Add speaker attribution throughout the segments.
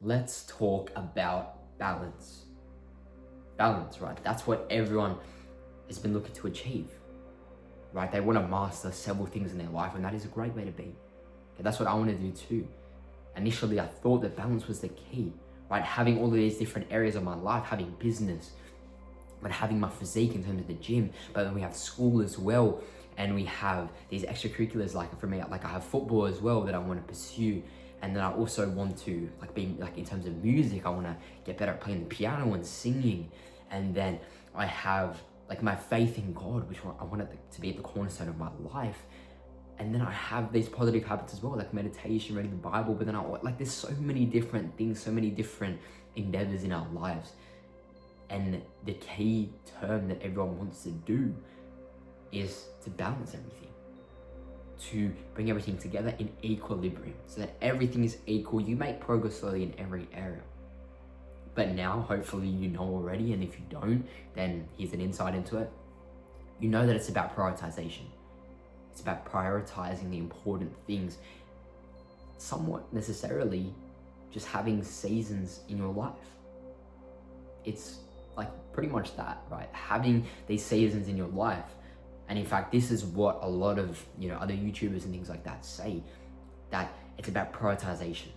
Speaker 1: let's talk about balance. Balance, right? That's what everyone has been looking to achieve, right? They want to master several things in their life, and that is a great way to be. Okay, that's what I want to do too. Initially, I thought that balance was the key, right? Having all of these different areas of my life, having business, but having my physique in terms of the gym, but then we have school as well, and we have these extracurriculars, like for me, like I have football as well that I want to pursue. And then I also want to be in terms of music, I want to get better at playing the piano and singing. And then I have like my faith in God, which I want it to be at the cornerstone of my life. And then I have these positive habits as well, like meditation, reading the Bible. But then there's so many different things, so many different endeavors in our lives. And the key term that everyone wants to do is to balance everything, to bring everything together in equilibrium so that everything is equal. You make progress slowly in every area. But now, hopefully you know already, and if you don't, then here's an insight into it. You know that it's about prioritization. It's about prioritizing the important things, somewhat necessarily just having seasons in your life. It's like pretty much that, right? Having these seasons in your life. And in fact, this is what a lot of other YouTubers and things like that say, that it's about prioritization.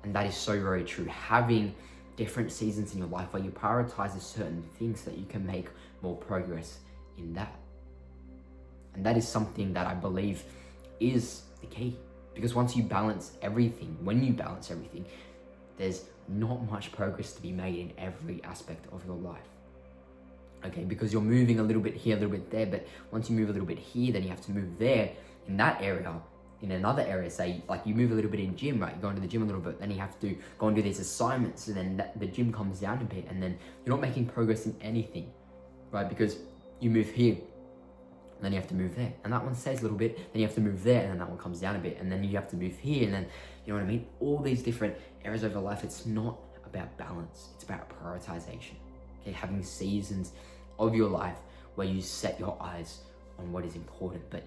Speaker 1: And that is so very true. Having different seasons in your life where you prioritize certain things so that you can make more progress in that. And that is something that I believe is the key. Because once you balance everything, there's not much progress to be made in every aspect of your life. Okay, because you're moving a little bit here, a little bit there, but once you move a little bit here, then you have to move there in that area, in another area. Say, like you move a little bit in gym, right? You go into the gym a little bit, then you have to go and do these assignments, and then the gym comes down a bit, and then you're not making progress in anything, right? Because you move here, and then you have to move there, and that one stays a little bit, then you have to move there, and then that one comes down a bit, and then you have to move here, and then, you know what I mean? All these different areas of your life, it's not about balance, it's about prioritization. Okay, having seasons of your life where you set your eyes on what is important. But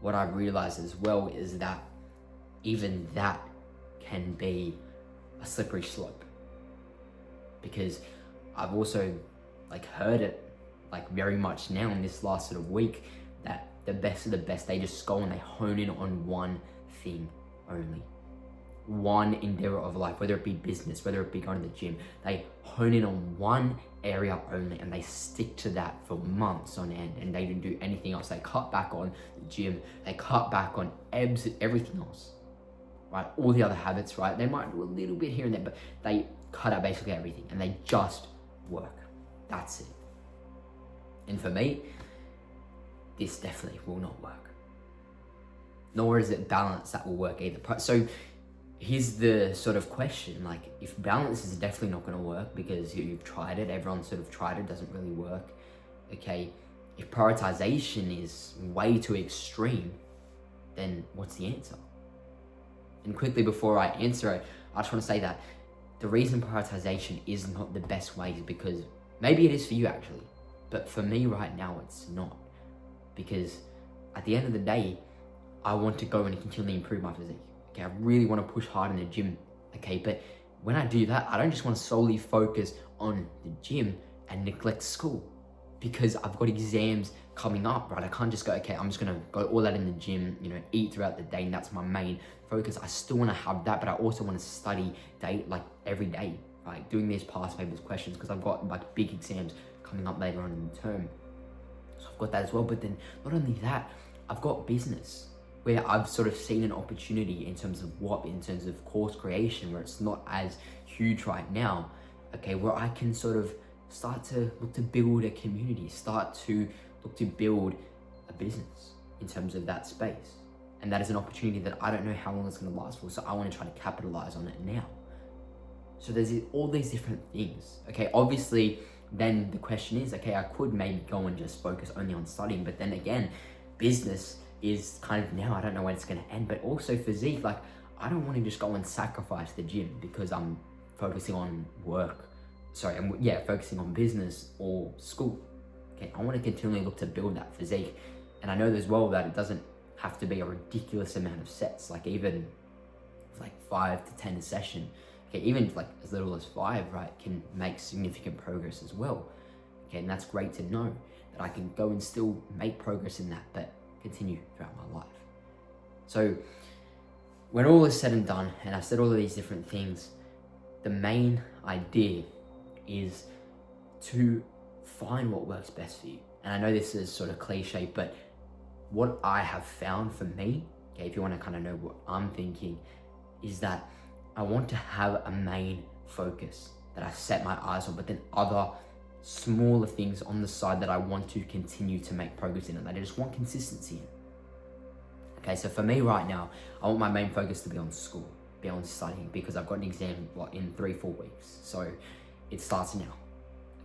Speaker 1: what I realized as well is that even that can be a slippery slope, because I've also heard it very much now in this last sort of week, that the best of the best, they just go and they hone in on one thing only. One endeavor of life, whether it be business, whether it be going to the gym, they hone in on one area only and they stick to that for months on end, and they don't do anything else. They cut back on the gym, they cut back on everything else, right? All the other habits, right? They might do a little bit here and there, but they cut out basically everything and they just work. That's it. And for me, this definitely will not work. Nor is it balance that will work either. So here's the sort of question, if balance is definitely not going to work because you've tried it, everyone's sort of tried it, doesn't really work, okay, if prioritization is way too extreme, then what's the answer? And quickly before I answer it, I just want to say that the reason prioritization is not the best way is because maybe it is for you actually, but for me right now it's not. Because at the end of the day, I want to go and continually improve my physique. Okay, I really want to push hard in the gym, okay, but when I do that, I don't just want to solely focus on the gym and neglect school, because I've got exams coming up, right? I can't just go, okay, I'm just going to go all out in the gym, eat throughout the day, and that's my main focus. I still want to have that, but I also want to study every day, right? Doing these past papers questions, because I've got big exams coming up later on in the term. So I've got that as well, but then not only that, I've got business, where I've sort of seen an opportunity in terms of course creation, where it's not as huge right now, okay, where I can sort of start to look to build a community, start to look to build a business in terms of that space. And that is an opportunity that I don't know how long it's going to last for, so I want to try to capitalize on it now. So there's all these different things, okay? Obviously, then the question is, okay, I could maybe go and just focus only on studying, but then again, business is kind of now, I don't know when it's going to end, but also physique, I don't want to just go and sacrifice the gym because I'm focusing on focusing on business or school. Okay, I want to continually look to build that physique. And I know as well that it doesn't have to be a ridiculous amount of sets, even 5 to 10 a session. Okay, even like as little as 5, right, can make significant progress as well. Okay, and that's great to know that I can go and still make progress in that, but continue throughout my life. So when all is said and done, and I've said all of these different things, the main idea is to find what works best for you. And I know this is sort of cliche, but what I have found for me, okay, if you want to kind of know what I'm thinking, is that I want to have a main focus that I set my eyes on, but then other smaller things on the side that I want to continue to make progress in and that I just want consistency in. Okay, so for me right now, I want my main focus to be on school, be on studying, because I've got an exam in 3-4 weeks. So it starts now,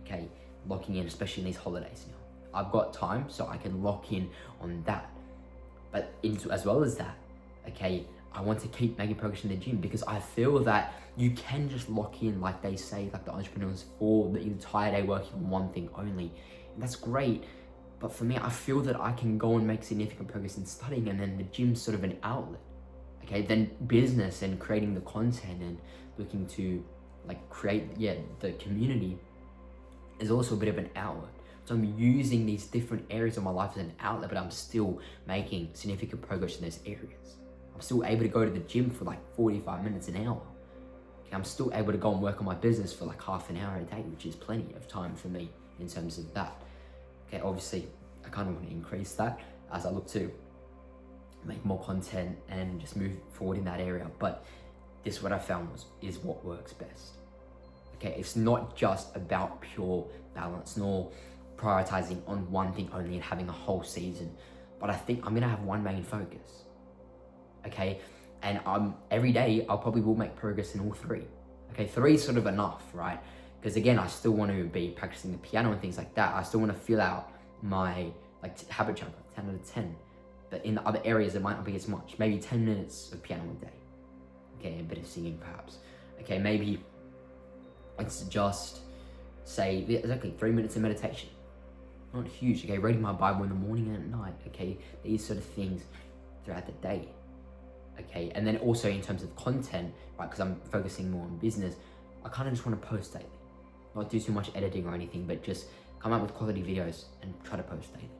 Speaker 1: okay, locking in, especially in these holidays now. I've got time, so I can lock in on that. But as well as that, okay, I want to keep making progress in the gym, because I feel that you can just lock in, like they say, like the entrepreneurs, for the entire day working on one thing only. And that's great. But for me, I feel that I can go and make significant progress in studying, and then the gym's sort of an outlet. Okay, then business and creating the content and looking to like create, the community is also a bit of an outlet. So I'm using these different areas of my life as an outlet, but I'm still making significant progress in those areas. I'm still able to go to the gym for like 45 minutes an hour. Okay, I'm still able to go and work on my business for like half an hour a day, which is plenty of time for me in terms of that. Okay, obviously I kind of want to increase that as I look to make more content and just move forward in that area. But this, what I found is what works best. Okay, it's not just about pure balance, nor prioritizing on one thing only and having a whole season. But I think I'm gonna have one main focus. Okay, and every day I'll probably will make progress in all 3. Okay, 3 is sort of enough, right? Because again, I still want to be practicing the piano and things like that. I still want to fill out my habit tracker, 10 out of 10. But in the other areas, it might not be as much. Maybe 10 minutes of piano a day. Okay, a bit of singing perhaps. Okay, maybe it's just say exactly 3 minutes of meditation. Not huge. Okay, reading my Bible in the morning and at night. Okay, these sort of things throughout the day. Okay, and then also in terms of content, right? Because I'm focusing more on business. I kind of just want to post daily. Not do too much editing or anything, but just come out with quality videos and try to post daily.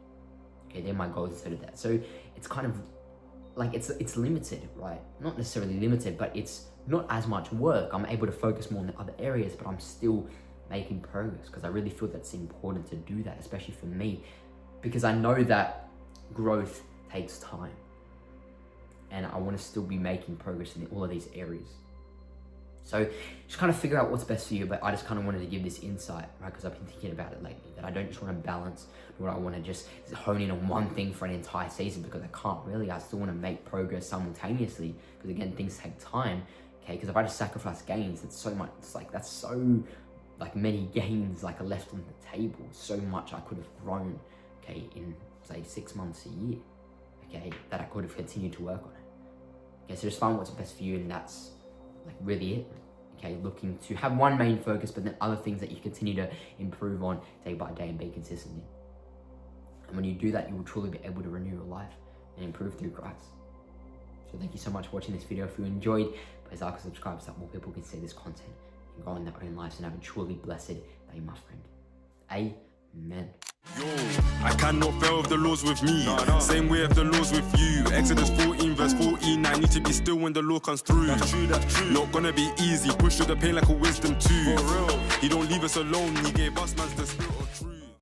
Speaker 1: Okay, they're my goals instead of that. So it's kind of like it's limited, right? Not necessarily limited, but it's not as much work. I'm able to focus more on the other areas, but I'm still making progress, because I really feel that's important to do that, especially for me, because I know that growth takes time, and I want to still be making progress in all of these areas. So just kind of figure out what's best for you, but I just kind of wanted to give this insight, right? Because I've been thinking about it lately, that I don't just want to balance, or I want to just hone in on one thing for an entire season, because I can't really. I still want to make progress simultaneously, because again, things take time, okay? Because if I just sacrifice gains, it's so much, it's like, that's so like many gains like are left on the table, so much I could have grown, okay, in say 6 months, a year, okay, that I could have continued to work on it. Okay, so just find what's best for you, and that's like really it. Okay, looking to have one main focus, but then other things that you continue to improve on day by day and be consistent in. And when you do that, you will truly be able to renew your life and improve through Christ. So thank you so much for watching this video. If you enjoyed, please like and subscribe so that more people can see this content and grow in their own lives and have a truly blessed day, my friend. Amen.
Speaker 2: Yo, I cannot fail if the Lord's with me. No. Same way if the Lord's with you. Exodus 14 verse 14. I need to be still when the Lord comes through. That's true. Not gonna be easy. Push through the pain like a wisdom too. For real. He don't leave us alone. He gave us man's the spirit of truth.